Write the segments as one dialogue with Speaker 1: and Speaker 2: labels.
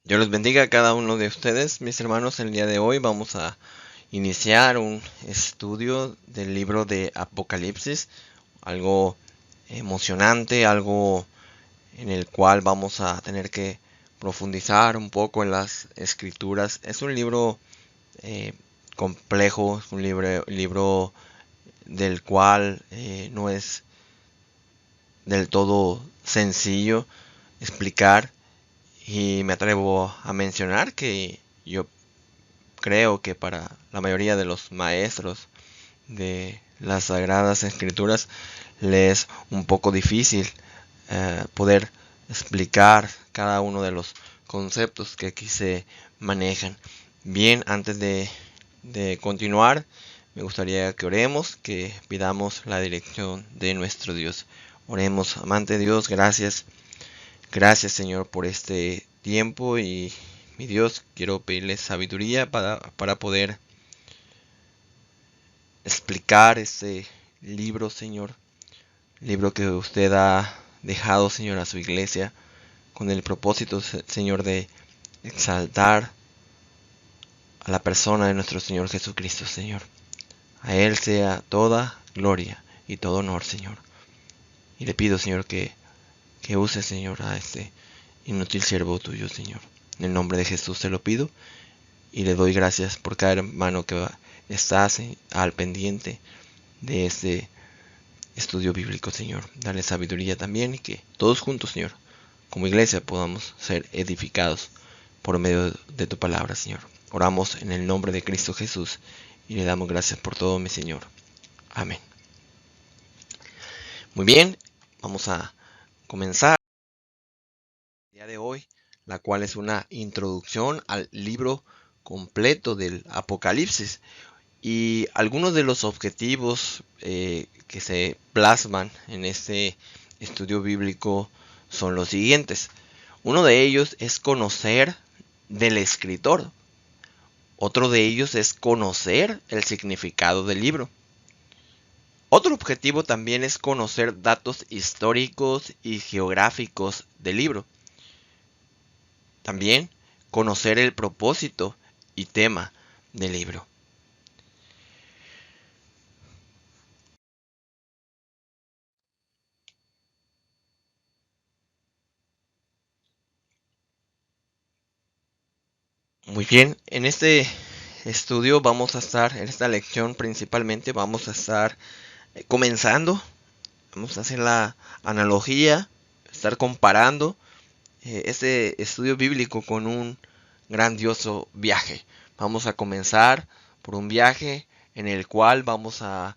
Speaker 1: Dios los bendiga a cada uno de ustedes, mis hermanos. El día de hoy vamos a iniciar un estudio del libro de Apocalipsis, algo emocionante, algo en el cual vamos a tener que profundizar un poco en las escrituras. Es un libro eh, complejo, es un libro del cual no es del todo sencillo explicar, y me atrevo a mencionar que yo creo que para la mayoría de los maestros de las Sagradas Escrituras les es un poco difícil poder explicar cada uno de los conceptos que aquí se manejan. Bien, antes de continuar, me gustaría que oremos, que pidamos la dirección de nuestro Dios. Oremos. Amante Dios, gracias. Gracias, Señor, por este tiempo, y mi Dios, quiero pedirle sabiduría para poder explicar este libro, Señor. Libro que usted ha dejado, Señor, a su iglesia con el propósito, Señor, de exaltar a la persona de nuestro Señor Jesucristo, Señor. A Él sea toda gloria y todo honor, Señor. Y le pido, Señor, que use, Señor, a este inútil siervo tuyo, Señor. En el nombre de Jesús te lo pido, y le doy gracias por cada hermano que está al pendiente de este estudio bíblico, Señor. Dale sabiduría también, y que todos juntos, Señor, como iglesia, podamos ser edificados por medio de tu palabra, Señor. Oramos en el nombre de Cristo Jesús y le damos gracias por todo, mi Señor. Amén. Muy bien, vamos a comenzar el día de hoy, la cual es una introducción al libro completo del Apocalipsis. Y algunos de los objetivos que se plasman en este estudio bíblico son los siguientes. Uno de ellos es conocer del escritor. Otro de ellos es conocer el significado del libro. Otro objetivo también es conocer datos históricos y geográficos del libro. También conocer el propósito y tema del libro. Muy bien, en este estudio vamos a estar, en esta lección principalmente, vamos a estar comenzando, vamos a hacer la analogía, estar comparando este estudio bíblico con un grandioso viaje. Vamos a comenzar por un viaje en el cual vamos a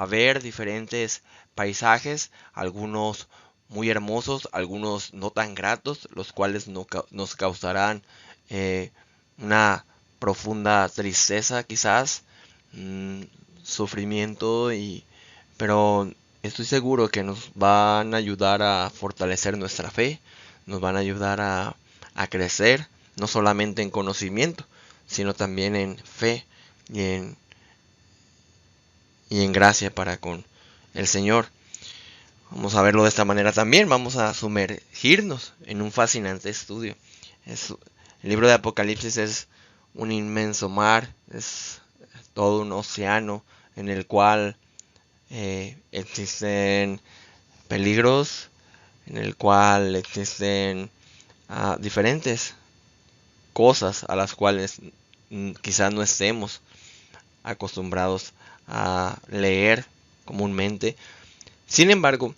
Speaker 1: ver diferentes paisajes, algunos muy hermosos, algunos no tan gratos, los cuales nos causarán eh, una profunda tristeza, quizás, mm, sufrimiento, pero estoy seguro que nos van a ayudar a fortalecer nuestra fe, nos van a ayudar a crecer, no solamente en conocimiento, sino también en fe y en gracia para con el Señor. Vamos a verlo de esta manera también, vamos a sumergirnos en un fascinante estudio. El libro de Apocalipsis es un inmenso mar, es todo un océano en el cual existen peligros, en el cual existen diferentes cosas a las cuales quizás no estemos acostumbrados a leer comúnmente. Sin embargo,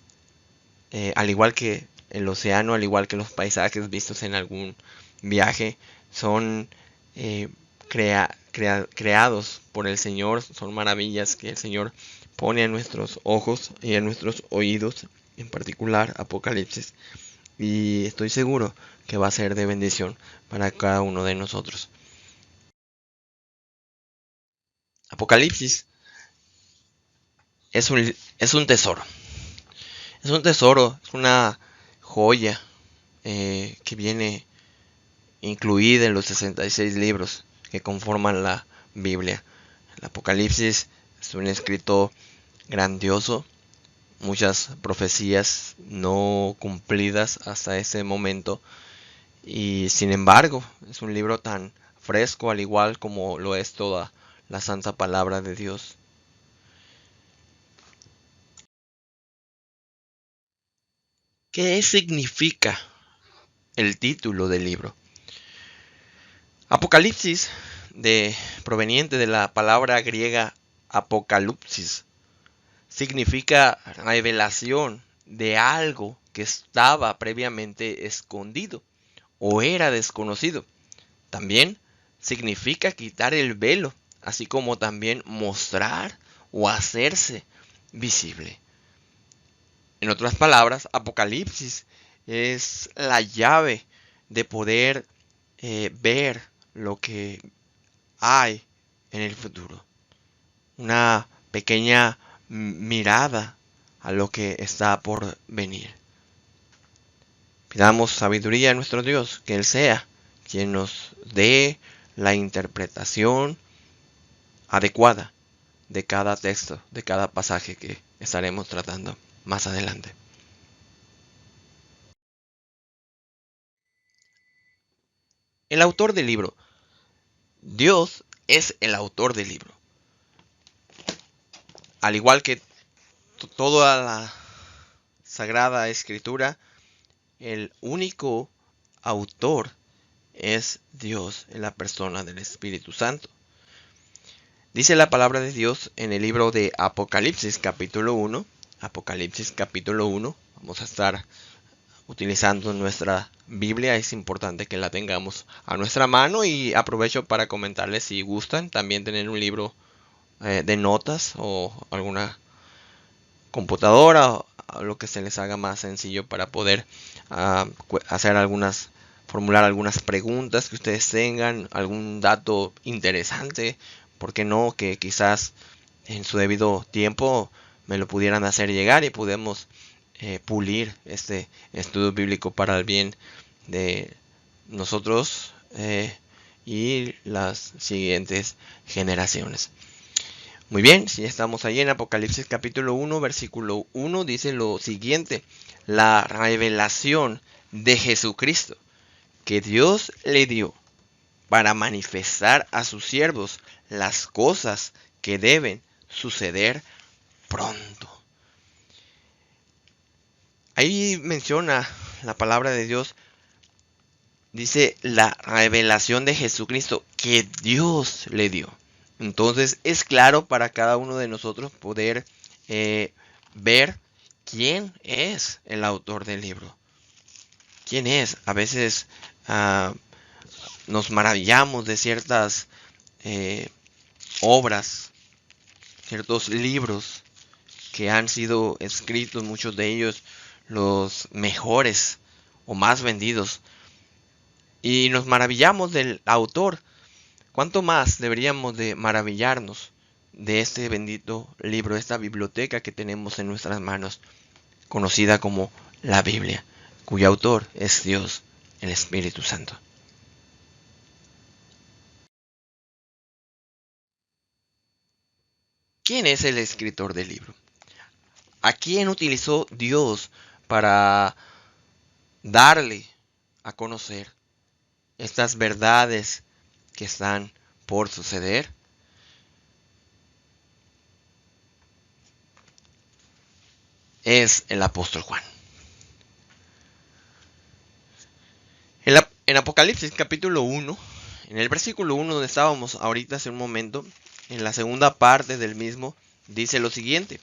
Speaker 1: al igual que el océano, al igual que los paisajes vistos en algún viaje, son eh, creados por el Señor, son maravillas que el Señor pone en nuestros ojos y en nuestros oídos, en particular Apocalipsis, y estoy seguro que va a ser de bendición para cada uno de nosotros. Apocalipsis es un tesoro, es un tesoro, es una joya que viene incluida en los 66 libros que conforman la Biblia. El Apocalipsis es un escrito grandioso, muchas profecías no cumplidas hasta ese momento, Y sin embargo, es un libro tan fresco al igual como lo es toda la santa palabra de Dios. ¿Qué significa el título del libro? Apocalipsis, proveniente de la palabra griega apocalipsis, significa revelación de algo que estaba previamente escondido o era desconocido. También significa quitar el velo, así como también mostrar o hacerse visible. En otras palabras, Apocalipsis es la llave de poder ver lo que hay en el futuro. Una pequeña mirada a lo que está por venir. Pidamos sabiduría a nuestro Dios, que Él sea quien nos dé la interpretación adecuada de cada texto, de cada pasaje que estaremos tratando más adelante. El autor del libro. Dios es el autor del libro. Al igual que toda la Sagrada Escritura, el único autor es Dios en la persona del Espíritu Santo. Dice la palabra de Dios en el libro de Apocalipsis capítulo 1. Apocalipsis capítulo 1. Vamos a estar utilizando nuestra Biblia. Es importante que la tengamos a nuestra mano y aprovecho para comentarles si gustan también tener un libro de notas o alguna computadora o lo que se les haga más sencillo para poder hacer formular algunas preguntas que ustedes tengan, algún dato interesante, ¿por qué no? Que quizás en su debido tiempo me lo pudieran hacer llegar y podemos pulir este estudio bíblico para el bien de nosotros y las siguientes generaciones. Muy bien, si estamos ahí en Apocalipsis capítulo 1, versículo 1, dice lo siguiente: la revelación de Jesucristo que Dios le dio para manifestar a sus siervos las cosas que deben suceder pronto. Ahí menciona la palabra de Dios, dice la revelación de Jesucristo que Dios le dio. Entonces es claro para cada uno de nosotros poder ver quién es el autor del libro. ¿Quién es? A veces nos maravillamos de ciertas obras, ciertos libros que han sido escritos, muchos de ellos los mejores o más vendidos. Y nos maravillamos del autor. ¿Cuánto más deberíamos de maravillarnos de este bendito libro, esta biblioteca que tenemos en nuestras manos, conocida como la Biblia, cuyo autor es Dios, el Espíritu Santo? ¿Quién es el escritor del libro? ¿A quién utilizó Dios para darle a conocer estas verdades que están por suceder? Es el apóstol Juan. En Apocalipsis capítulo 1, en el versículo 1 donde estábamos ahorita hace un momento, en la segunda parte del mismo, dice lo siguiente: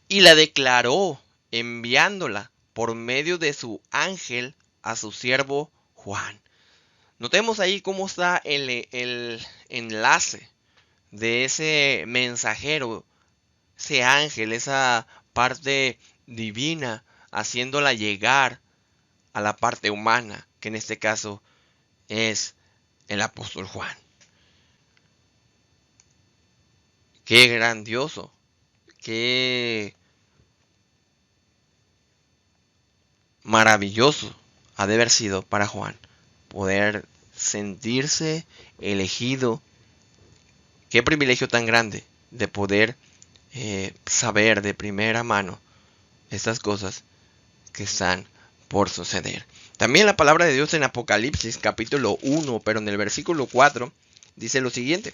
Speaker 1: y la declaró enviándola por medio de su ángel a su siervo Juan. Notemos ahí cómo está el enlace de ese mensajero, ese ángel, esa parte divina, haciéndola llegar a la parte humana, que en este caso es el apóstol Juan. Qué grandioso, qué maravilloso ha de haber sido para Juan poder sentirse elegido. Qué privilegio tan grande de poder saber de primera mano estas cosas que están por suceder. También la palabra de Dios en Apocalipsis capítulo 1, pero en el versículo 4, dice lo siguiente.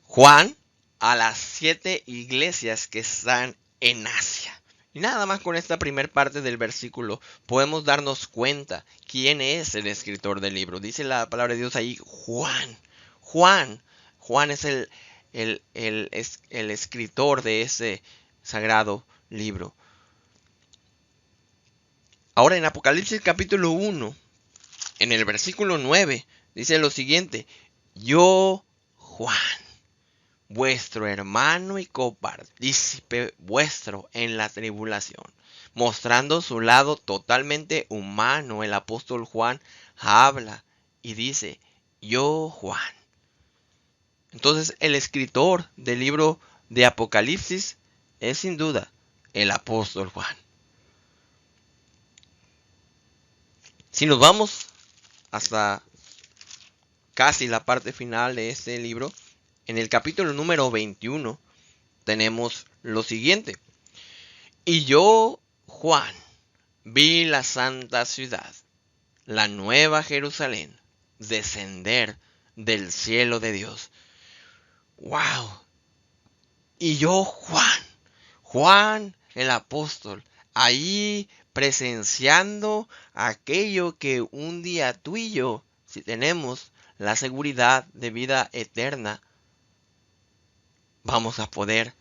Speaker 1: Juan a las 7 iglesias que están en Asia. Y nada más con esta primera parte del versículo podemos darnos cuenta quién es el escritor del libro. Dice la palabra de Dios ahí, Juan. Juan es el escritor de ese sagrado libro. Ahora en Apocalipsis capítulo 1, en el versículo 9, dice lo siguiente. Yo, Juan, vuestro hermano y copartícipe vuestro en la tribulación, mostrando su lado totalmente humano, el apóstol Juan habla y dice, yo Juan. Entonces el escritor del libro de Apocalipsis es sin duda el apóstol Juan. Si nos vamos hasta casi la parte final de este libro, en el capítulo número 21 tenemos lo siguiente. Y yo, Juan, vi la santa ciudad, la nueva Jerusalén, descender del cielo de Dios. ¡Wow! Y yo, Juan el apóstol, ahí presenciando aquello que un día tú y yo, si tenemos la seguridad de vida eterna, vamos a poder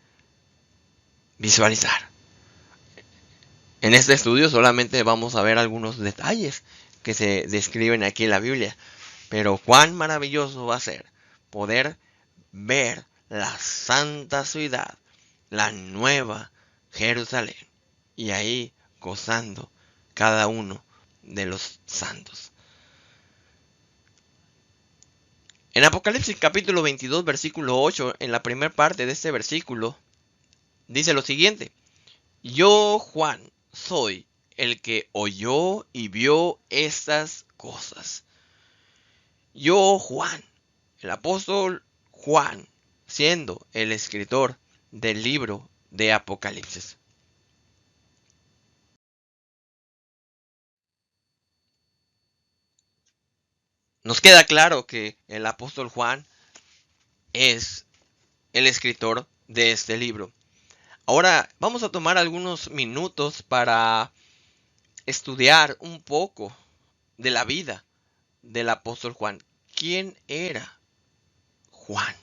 Speaker 1: visualizar. En este estudio solamente vamos a ver algunos detalles que se describen aquí en la Biblia, pero cuán maravilloso va a ser poder ver la santa ciudad, la nueva Jerusalén, y ahí gozando cada uno de los santos. En Apocalipsis capítulo 22, versículo 8, en la primera parte de este versículo, dice lo siguiente. Yo, Juan, soy el que oyó y vio estas cosas. Yo, Juan, el apóstol Juan, siendo el escritor del libro de Apocalipsis. Nos queda claro que el apóstol Juan es el escritor de este libro. Ahora vamos a tomar algunos minutos para estudiar un poco de la vida del apóstol Juan. ¿Quién era Juan?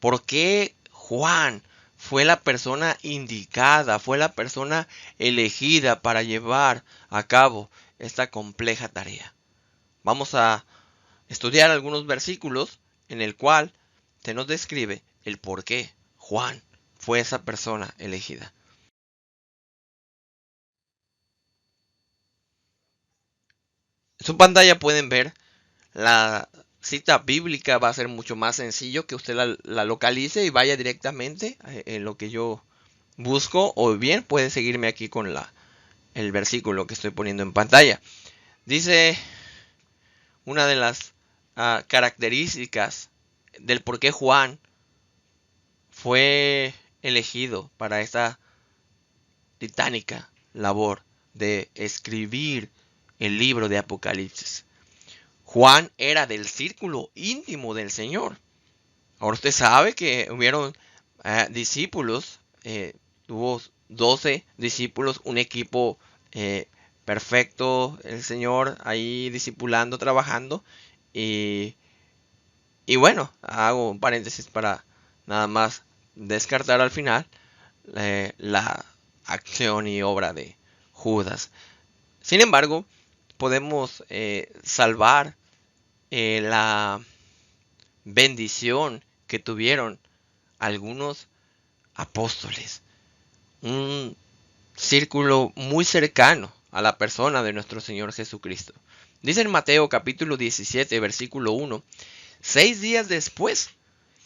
Speaker 1: ¿Por qué Juan fue la persona indicada, fue la persona elegida para llevar a cabo esta compleja tarea? Vamos a estudiar algunos versículos en el cual se nos describe el por qué Juan fue esa persona elegida. En su pantalla pueden ver la cita bíblica. Va a ser mucho más sencillo que usted la localice y vaya directamente en lo que yo busco, o bien puede seguirme aquí con el versículo que estoy poniendo en pantalla. Dice una de las características del por qué Juan fue elegido para esta titánica labor de escribir el libro de Apocalipsis. Juan era del círculo íntimo del Señor. Ahora usted sabe que hubieron discípulos, tuvo 12 discípulos, un equipo perfecto, el Señor ahí discipulando, trabajando. Y bueno, hago un paréntesis para nada más descartar al final la acción y obra de Judas. Sin embargo, podemos salvar la bendición que tuvieron algunos apóstoles. Un círculo muy cercano a la persona de nuestro Señor Jesucristo. Dice en Mateo capítulo 17, versículo 1. 6 días después,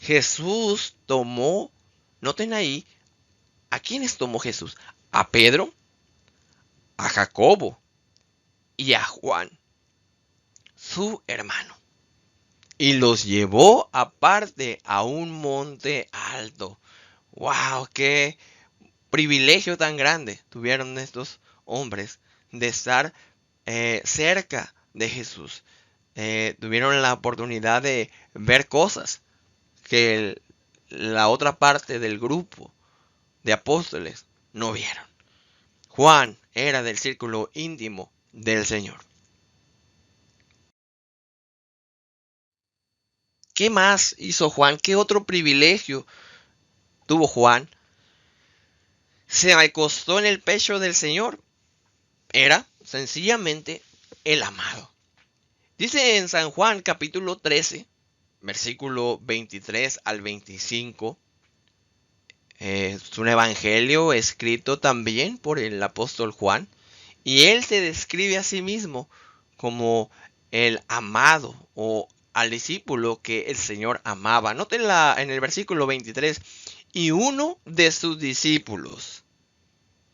Speaker 1: Jesús tomó, noten ahí, ¿a quiénes tomó Jesús? A Pedro, a Jacobo y a Juan, su hermano, y los llevó aparte a un monte alto. ¡Wow! ¡Qué privilegio tan grande tuvieron estos hombres de estar cerca de Jesús. Tuvieron la oportunidad de ver cosas que la otra parte del grupo de apóstoles no vieron. Juan era del círculo íntimo del Señor. ¿Qué más hizo Juan? ¿Qué otro privilegio tuvo Juan? Se acostó en el pecho del Señor. Era sencillamente el amado. Dice en San Juan capítulo 13, versículo 23 al 25. Es un evangelio escrito también por el apóstol Juan. Y él se describe a sí mismo como el amado o al discípulo que el Señor amaba. Nótenla en el versículo 23. Y uno de sus discípulos.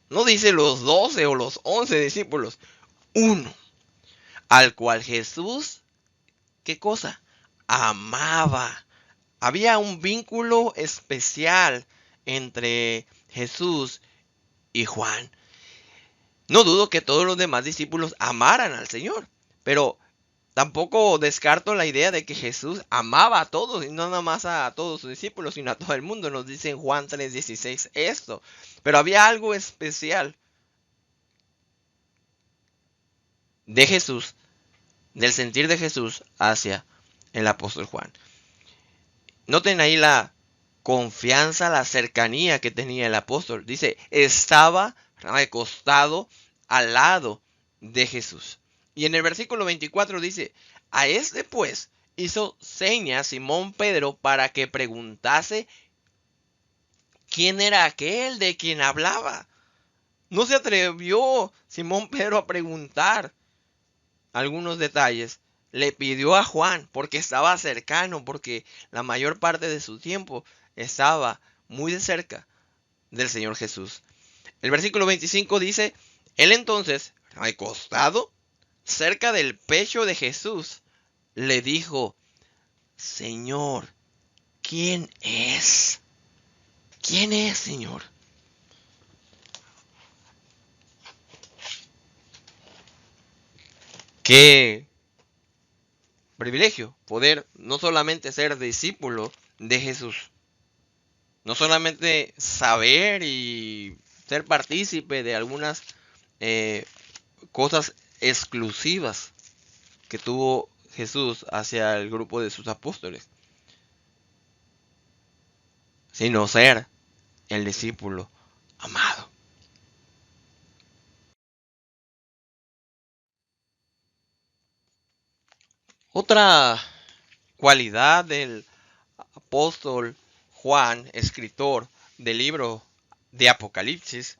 Speaker 1: No dice los 12 o los 11 discípulos. Uno. Al cual Jesús, ¿qué cosa? Amaba. Había un vínculo especial entre Jesús y Juan. No dudo que todos los demás discípulos amaran al Señor, pero tampoco descarto la idea de que Jesús amaba a todos, y no nada más a todos sus discípulos, sino a todo el mundo. Nos dice en Juan 3:16 esto. Pero había algo especial de Jesús, del sentir de Jesús hacia el apóstol Juan. Noten ahí la confianza, la cercanía que tenía el apóstol. Dice, estaba recostado al lado de Jesús. Y en el versículo 24 dice, a este pues hizo señas Simón Pedro para que preguntase quién era aquel de quien hablaba. No se atrevió Simón Pedro a preguntar algunos detalles. Le pidió a Juan porque estaba cercano, porque la mayor parte de su tiempo estaba muy de cerca del Señor Jesús. El versículo 25 dice, él entonces, recostado cerca del pecho de Jesús, le dijo, Señor, ¿quién es? ¿Quién es, Señor? Qué privilegio poder no solamente ser discípulo de Jesús, no solamente saber y ser partícipe de algunas cosas exclusivas que tuvo Jesús hacia el grupo de sus apóstoles, sino ser el discípulo amado. Otra cualidad del apóstol Juan, escritor del libro de Apocalipsis,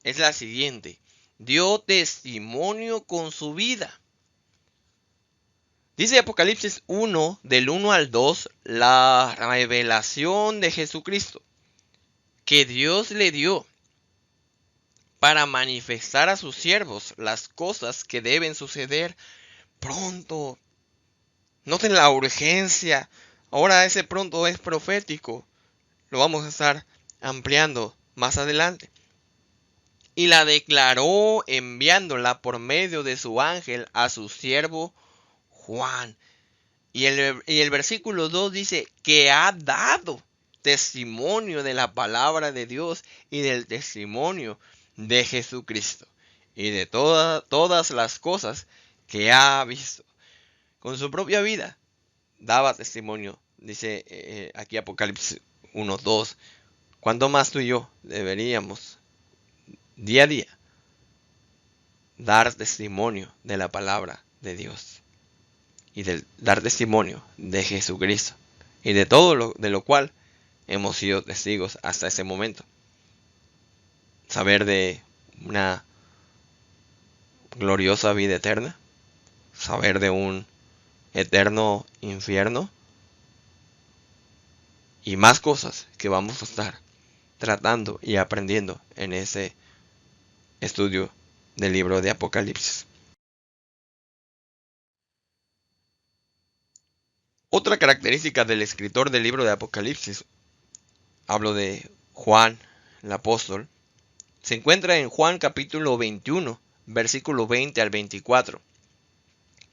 Speaker 1: es la siguiente: dio testimonio con su vida. Dice Apocalipsis 1, del 1 al 2, la revelación de Jesucristo que Dios le dio para manifestar a sus siervos las cosas que deben suceder pronto. Noten la urgencia. Ahora ese pronto es profético. Lo vamos a estar ampliando más adelante. Y la declaró enviándola por medio de su ángel a su siervo Juan. Y el versículo 2 dice que ha dado testimonio de la palabra de Dios y del testimonio de Jesucristo y de todas las cosas que ha visto. Con su propia vida daba testimonio, dice aquí Apocalipsis 1:2. ¿Cuánto más tú y yo deberíamos día a día dar testimonio de la palabra de Dios y dar testimonio de Jesucristo y de todo de lo cual hemos sido testigos hasta ese momento? Saber de una gloriosa vida eterna, saber de un eterno infierno y más cosas que vamos a estar tratando y aprendiendo en ese estudio del libro de Apocalipsis. Otra característica del escritor del libro de Apocalipsis, hablo de Juan, el apóstol, se encuentra en Juan capítulo 21, versículo 20 al 24.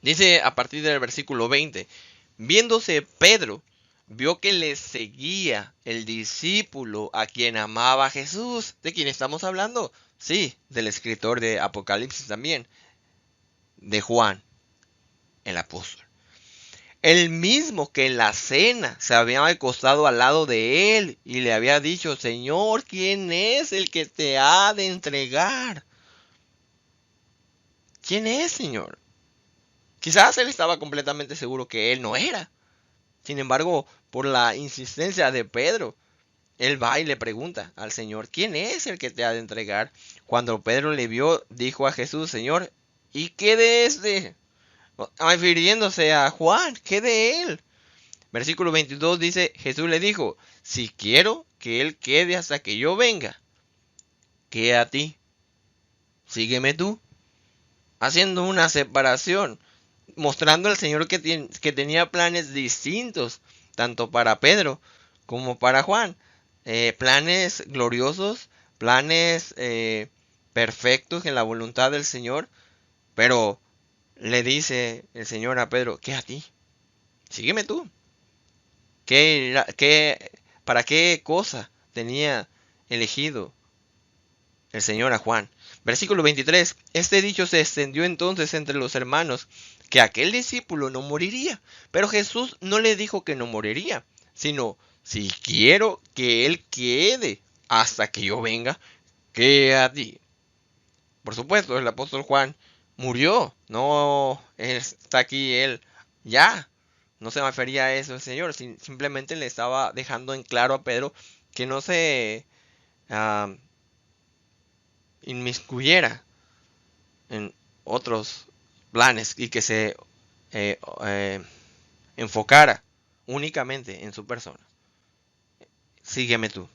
Speaker 1: Dice a partir del versículo 20, viéndose Pedro, vio que le seguía el discípulo a quien amaba Jesús. ¿De quién estamos hablando? Sí, del escritor de Apocalipsis también, de Juan, el apóstol. El mismo que en la cena se había acostado al lado de él y le había dicho, Señor, ¿quién es el que te ha de entregar? ¿Quién es, Señor? Quizás él estaba completamente seguro que él no era. Sin embargo, por la insistencia de Pedro, él va y le pregunta al Señor, ¿quién es el que te ha de entregar? Cuando Pedro le vio, dijo a Jesús, Señor, ¿y qué de este? Refiriéndose a Juan, ¿qué de él? Versículo 22 dice, Jesús le dijo, si quiero que él quede hasta que yo venga, ¿qué a ti? Sígueme tú. Haciendo una separación, mostrando al Señor que tenía planes distintos, tanto para Pedro como para Juan. Planes gloriosos, planes perfectos en la voluntad del Señor, pero le dice el Señor a Pedro, ¿qué a ti? Sígueme tú. ¿Para qué cosa tenía elegido el Señor a Juan? Versículo 23. Este dicho se extendió entonces entre los hermanos, que aquel discípulo no moriría. Pero Jesús no le dijo que no moriría, sino, si quiero que él quede hasta que yo venga, ¿qué a ti? Por supuesto, el apóstol Juan murió, no está aquí él ya. No se refería a eso el Señor, simplemente le estaba dejando en claro a Pedro que no se uh, inmiscuyera en otros planes y que se eh, eh, enfocara únicamente en su persona. Sígueme tú,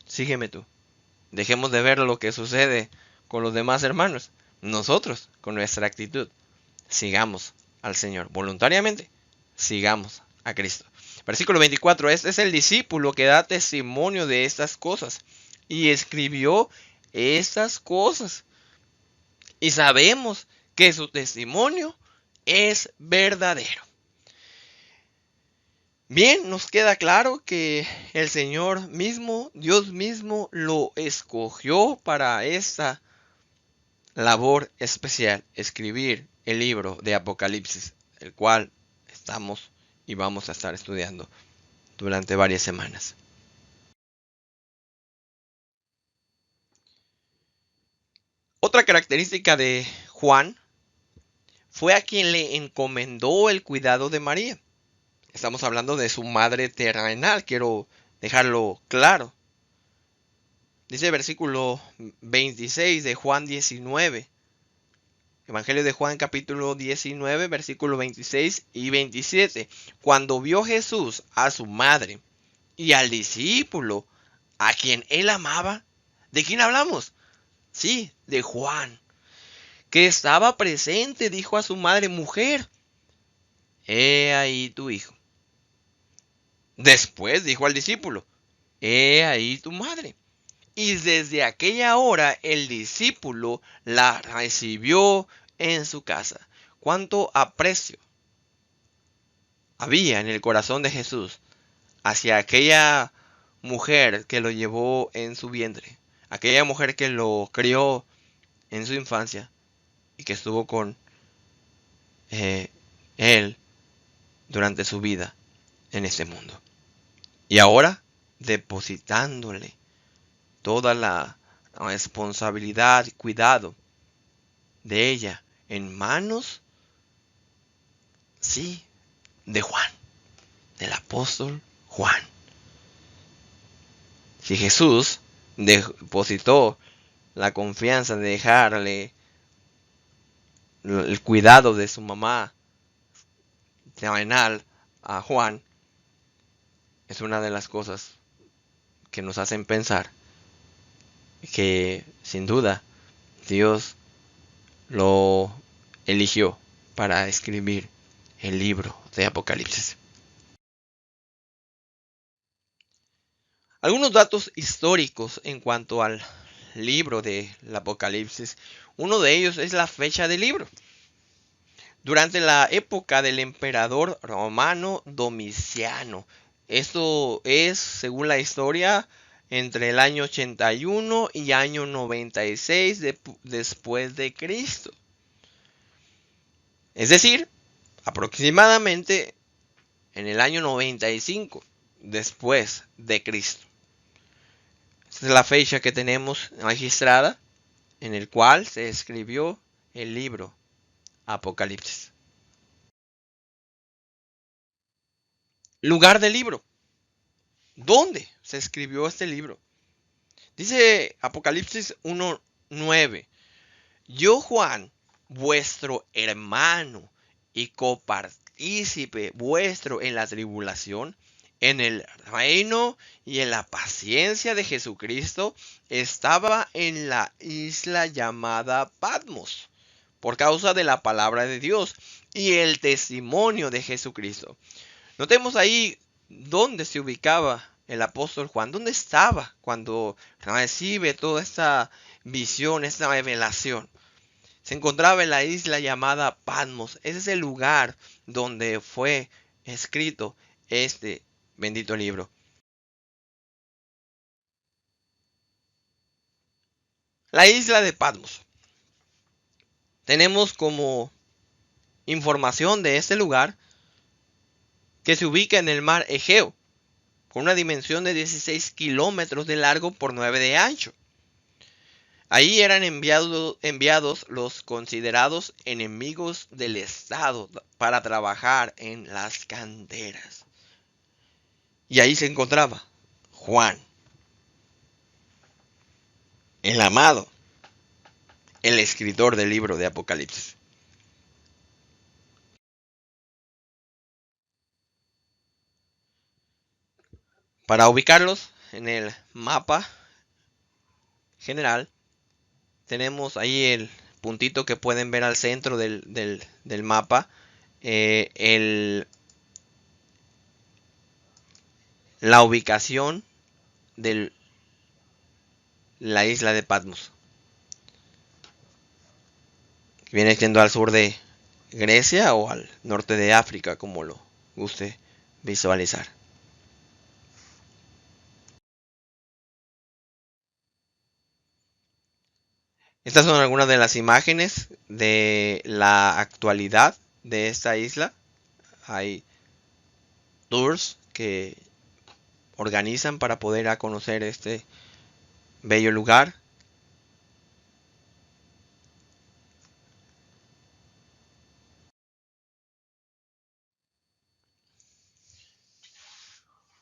Speaker 1: sígueme tú. Dejemos de ver lo que sucede con los demás hermanos. Nosotros, con nuestra actitud, sigamos al Señor voluntariamente. Sigamos a Cristo. Versículo 24. Este es el discípulo que da testimonio de estas cosas y escribió estas cosas. Y sabemos que su testimonio es verdadero. Bien, nos queda claro que el Señor mismo, Dios mismo, lo escogió para esta labor especial, escribir el libro de Apocalipsis, el cual estamos y vamos a estar estudiando durante varias semanas. Otra característica de Juan fue a quien le encomendó el cuidado de María. Estamos hablando de su madre terrenal, quiero dejarlo claro. Dice el versículo 26 de Juan 19. Evangelio de Juan capítulo 19, versículo 26 y 27. Cuando vio Jesús a su madre y al discípulo a quien él amaba, ¿de quién hablamos? Sí, de Juan, que estaba presente, dijo a su madre, mujer, he ahí tu hijo. Después dijo al discípulo, he ahí tu madre. Y desde aquella hora el discípulo la recibió en su casa. Cuánto aprecio había en el corazón de Jesús hacia aquella mujer que lo llevó en su vientre, aquella mujer que lo crió en su infancia y que estuvo con él durante su vida en este mundo. Y ahora depositándole toda la responsabilidad y cuidado de ella en manos, sí, de Juan, del apóstol Juan. Si Jesús depositó la confianza de dejarle el cuidado de su mamá terrenal a Juan, es una de las cosas que nos hacen pensar que sin duda Dios lo eligió para escribir el libro de Apocalipsis. Algunos datos históricos en cuanto al libro del Apocalipsis, uno de ellos es la fecha del libro. Durante la época del emperador romano Domiciano. Esto es, según la historia, entre el año 81 y año 96 después de Cristo. Es decir, aproximadamente en el año 95 después de Cristo. Esta es la fecha que tenemos registrada en el cual se escribió el libro Apocalipsis. Lugar del libro. ¿Dónde se escribió este libro? Dice Apocalipsis 1:9. Yo, Juan, vuestro hermano y copartícipe vuestro en la tribulación, en el reino y en la paciencia de Jesucristo, estaba en la isla llamada Patmos, por causa de la palabra de Dios y el testimonio de Jesucristo. Notemos ahí dónde se ubicaba el apóstol Juan, dónde estaba cuando recibe toda esta visión, esta revelación. Se encontraba en la isla llamada Patmos. Ese es el lugar donde fue escrito este bendito libro. La isla de Patmos. Tenemos como información de este lugar que se ubica en el mar Egeo, con una dimensión de 16 kilómetros de largo por 9 de ancho. Ahí eran enviados los considerados enemigos del Estado para trabajar en las canteras. Y ahí se encontraba Juan, el amado, el escritor del libro de Apocalipsis. Para ubicarlos en el mapa general, tenemos ahí el puntito que pueden ver al centro del mapa, la ubicación de la isla de Patmos. Viene siendo al sur de Grecia o al norte de África, como lo guste visualizar. Estas son algunas de las imágenes de la actualidad de esta isla. Hay tours que organizan para poder a conocer este bello lugar.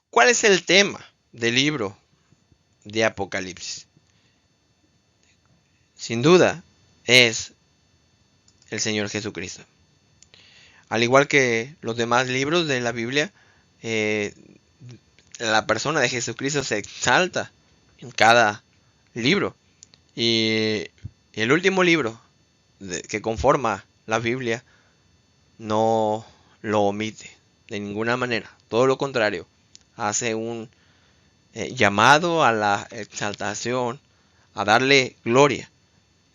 Speaker 1: ¿Cuál es el tema del libro de Apocalipsis? Sin duda es el Señor Jesucristo. Al igual que los demás libros de la Biblia, la persona de Jesucristo se exalta en cada libro. Y el último libro que conforma la Biblia no lo omite de ninguna manera. Todo lo contrario, hace un llamado a la exaltación, a darle gloria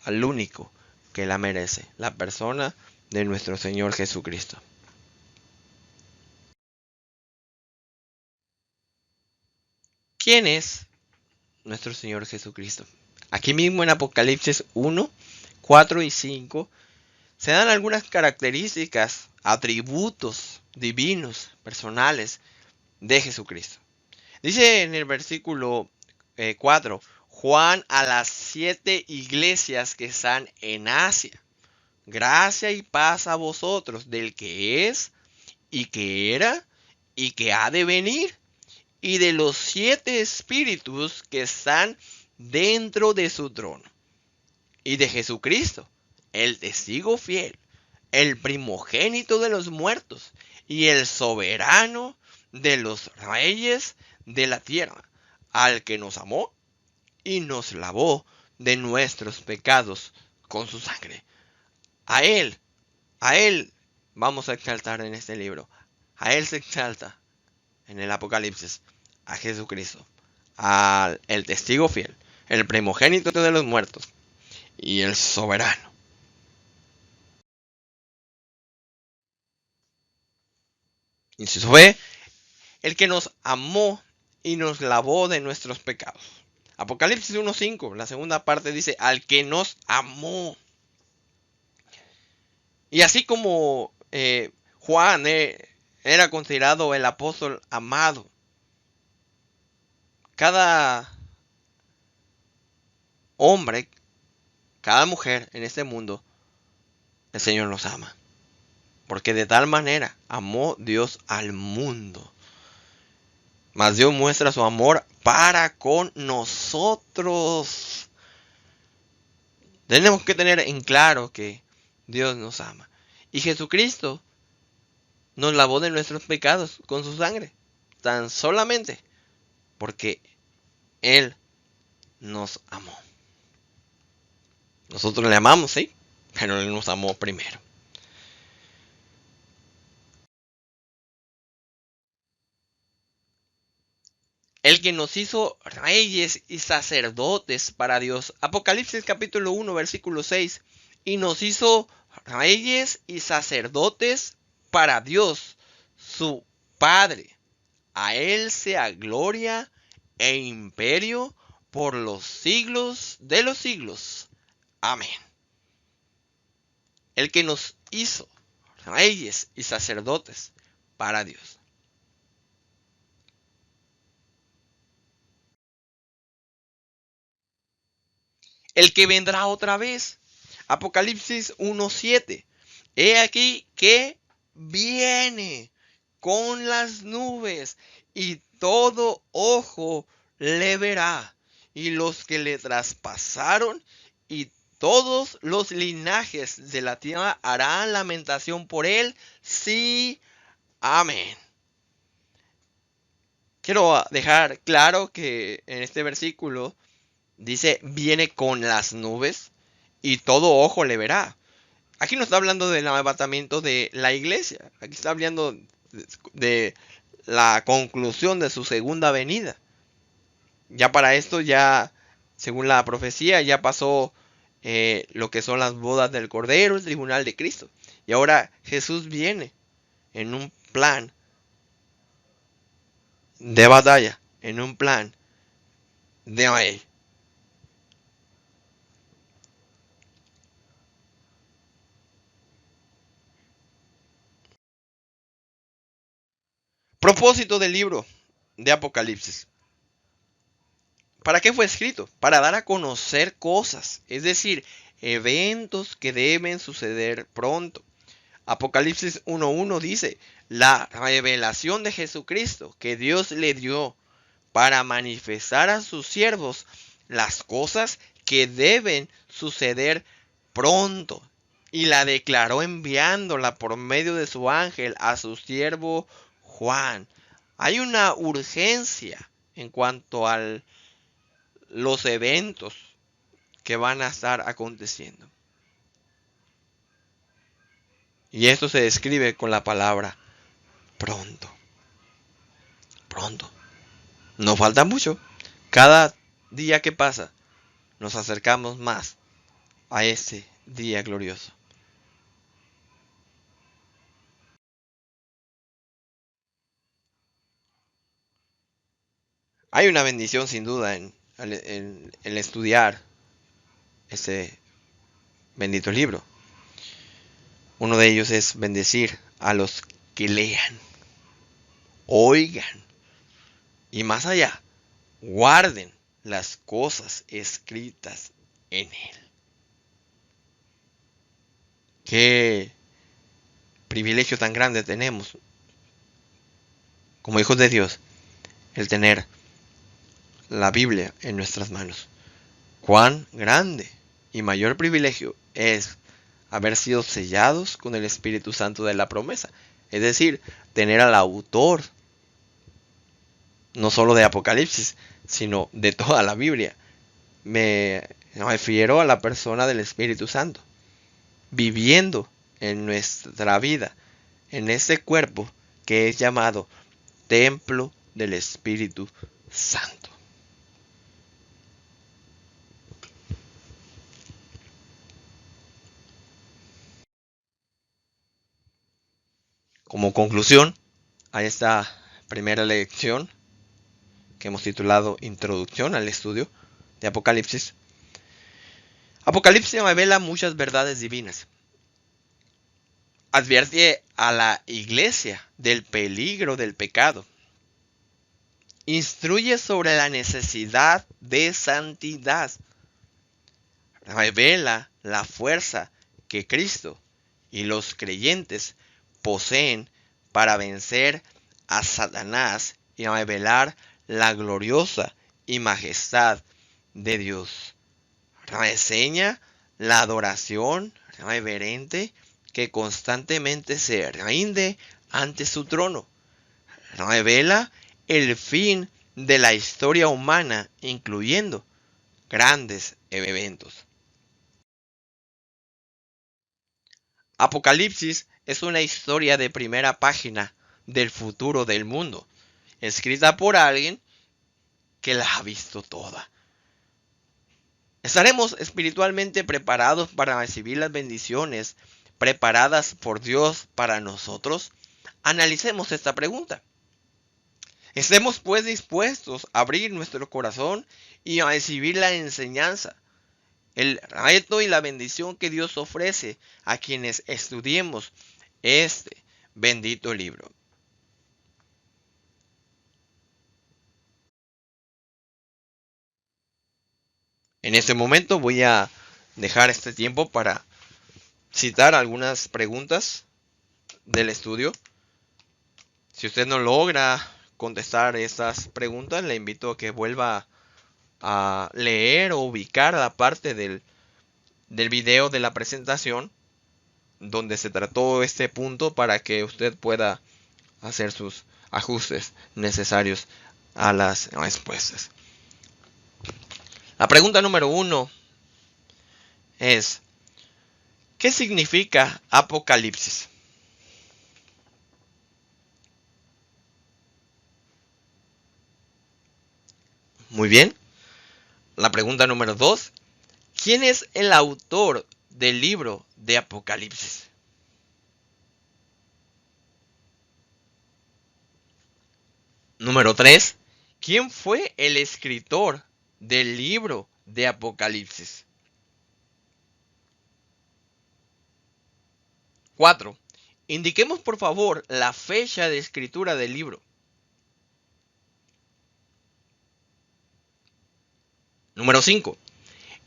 Speaker 1: al único que la merece, la persona de nuestro Señor Jesucristo. ¿Quién es nuestro Señor Jesucristo? Aquí mismo en Apocalipsis 1, 4 y 5 se dan algunas características, atributos divinos, personales de Jesucristo. Dice en el versículo 4, Juan a las 7 iglesias que están en Asia. Gracia y paz a vosotros del que es y que era y que ha de venir, y de los 7 espíritus que están dentro de su trono, y de Jesucristo, el testigo fiel, el primogénito de los muertos, y el soberano de los reyes de la tierra, al que nos amó y nos lavó de nuestros pecados con su sangre. A Él vamos a exaltar en este libro. A Él se exalta en el Apocalipsis, a Jesucristo, al el testigo fiel, el primogénito de los muertos y el soberano. Inciso B, el que nos amó y nos lavó de nuestros pecados. Apocalipsis 1:5, la segunda parte dice, al que nos amó. Y así como Juan era considerado el apóstol amado, cada hombre, cada mujer en este mundo, el Señor nos ama. Porque de tal manera amó Dios al mundo. Mas Dios muestra su amor para con nosotros. Tenemos que tener en claro que Dios nos ama. Y Jesucristo nos lavó de nuestros pecados con su sangre. Tan solamente porque Él nos amó. Nosotros le amamos, sí, pero Él nos amó primero. El que nos hizo reyes y sacerdotes para Dios. Apocalipsis capítulo 1, versículo 6. Y nos hizo reyes y sacerdotes para Dios, su Padre. A Él sea gloria e imperio por los siglos de los siglos. Amén. El que nos hizo reyes y sacerdotes para Dios. El que vendrá otra vez. Apocalipsis 1:7. He aquí que viene con las nubes y todo ojo le verá, y los que le traspasaron y todos los linajes de la tierra harán lamentación por él. Sí, amén. Quiero dejar claro que en este versículo dice, viene con las nubes y todo ojo le verá. Aquí no está hablando del arrebatamiento de la iglesia. Aquí está hablando de la conclusión de su segunda venida. Ya para esto, ya según la profecía, ya pasó lo que son las bodas del Cordero, el tribunal de Cristo. Y ahora Jesús viene en un plan de batalla, en un plan de él. Propósito del libro de Apocalipsis. ¿Para qué fue escrito? Para dar a conocer cosas, es decir, eventos que deben suceder pronto. Apocalipsis 1:1 dice, la revelación de Jesucristo que Dios le dio para manifestar a sus siervos las cosas que deben suceder pronto. Y la declaró enviándola por medio de su ángel a su siervo Juan. Hay una urgencia en cuanto a los eventos que van a estar aconteciendo. Y esto se describe con la palabra pronto. Pronto. No falta mucho. Cada día que pasa nos acercamos más a ese día glorioso. Hay una bendición sin duda en estudiar ese bendito libro. Uno de ellos es bendecir a los que lean, oigan y más allá, guarden las cosas escritas en él. Qué privilegio tan grande tenemos como hijos de Dios el tener la Biblia en nuestras manos. Cuán grande y mayor privilegio es haber sido sellados con el Espíritu Santo de la promesa. Es decir, tener al autor, no solo de Apocalipsis, sino de toda la Biblia. Me refiero a la persona del Espíritu Santo, viviendo en nuestra vida, en ese cuerpo que es llamado templo del Espíritu Santo. Como conclusión a esta primera lección que hemos titulado Introducción al estudio de Apocalipsis, Apocalipsis revela muchas verdades divinas. Advierte a la iglesia del peligro del pecado. Instruye sobre la necesidad de santidad. Revela la fuerza que Cristo y los creyentes poseen para vencer a Satanás y revelar la gloriosa y majestad de Dios. Reseña la adoración reverente que constantemente se rinde ante su trono. Revela el fin de la historia humana, incluyendo grandes eventos. Apocalipsis es una historia de primera página del futuro del mundo, escrita por alguien que la ha visto toda. ¿Estaremos espiritualmente preparados para recibir las bendiciones preparadas por Dios para nosotros? Analicemos esta pregunta. Estemos pues dispuestos a abrir nuestro corazón y a recibir la enseñanza, el reto y la bendición que Dios ofrece a quienes estudiemos este bendito libro. En este momento voy a dejar este tiempo para citar algunas preguntas del estudio. Si usted no logra contestar estas preguntas, le invito a que vuelva a leer o ubicar la parte del video de la presentación donde se trató este punto para que usted pueda hacer sus ajustes necesarios a las respuestas. La pregunta número 1 es: ¿qué significa Apocalipsis? Muy bien. La pregunta número 2: ¿quién es el autor del libro de Apocalipsis? Número 3: ¿quién fue el escritor del libro de Apocalipsis? 4. Indiquemos por favor la fecha de escritura del libro. Número 5.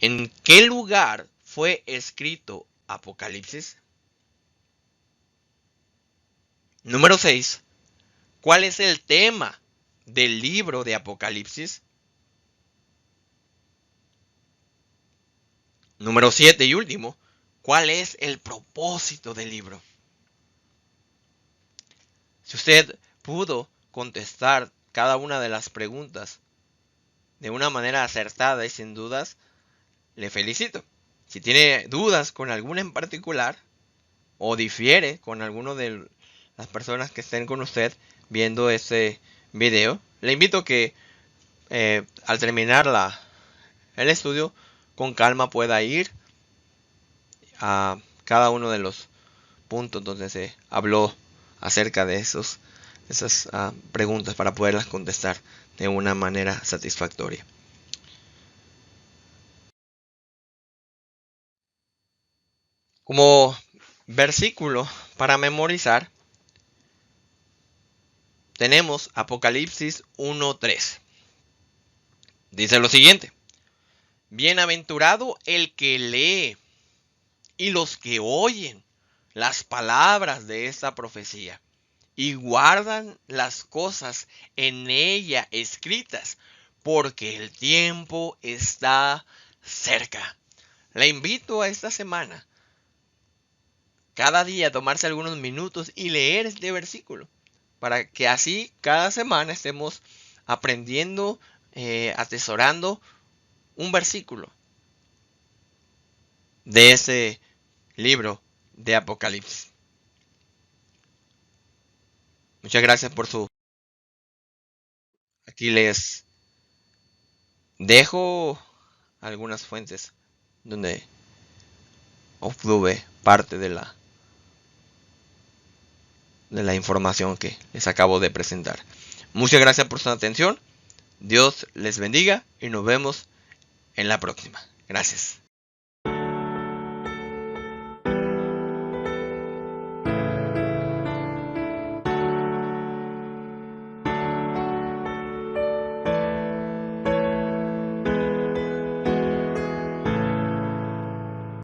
Speaker 1: ¿En qué lugar fue escrito Apocalipsis? Número 6. ¿Cuál es el tema del libro de Apocalipsis? Número 7 y último. ¿Cuál es el propósito del libro? Si usted pudo contestar cada una de las preguntas de una manera acertada y sin dudas, le felicito. Si tiene dudas con alguna en particular o difiere con alguno de las personas que estén con usted viendo este video, le invito a que al terminar el estudio con calma pueda ir a cada uno de los puntos donde se habló acerca de esas preguntas para poderlas contestar de una manera satisfactoria. Como versículo para memorizar, tenemos Apocalipsis 1:3. Dice lo siguiente: bienaventurado el que lee y los que oyen las palabras de esta profecía y guardan las cosas en ella escritas, porque el tiempo está cerca. Le invito a esta semana, cada día, a tomarse algunos minutos y leer este versículo, para que así cada semana estemos aprendiendo, atesorando un versículo de ese libro de Apocalipsis. Muchas gracias por su... Aquí les dejo algunas fuentes donde obtuve parte de la de la información que les acabo de presentar. Muchas gracias por su atención. Dios les bendiga y nos vemos en la próxima. Gracias.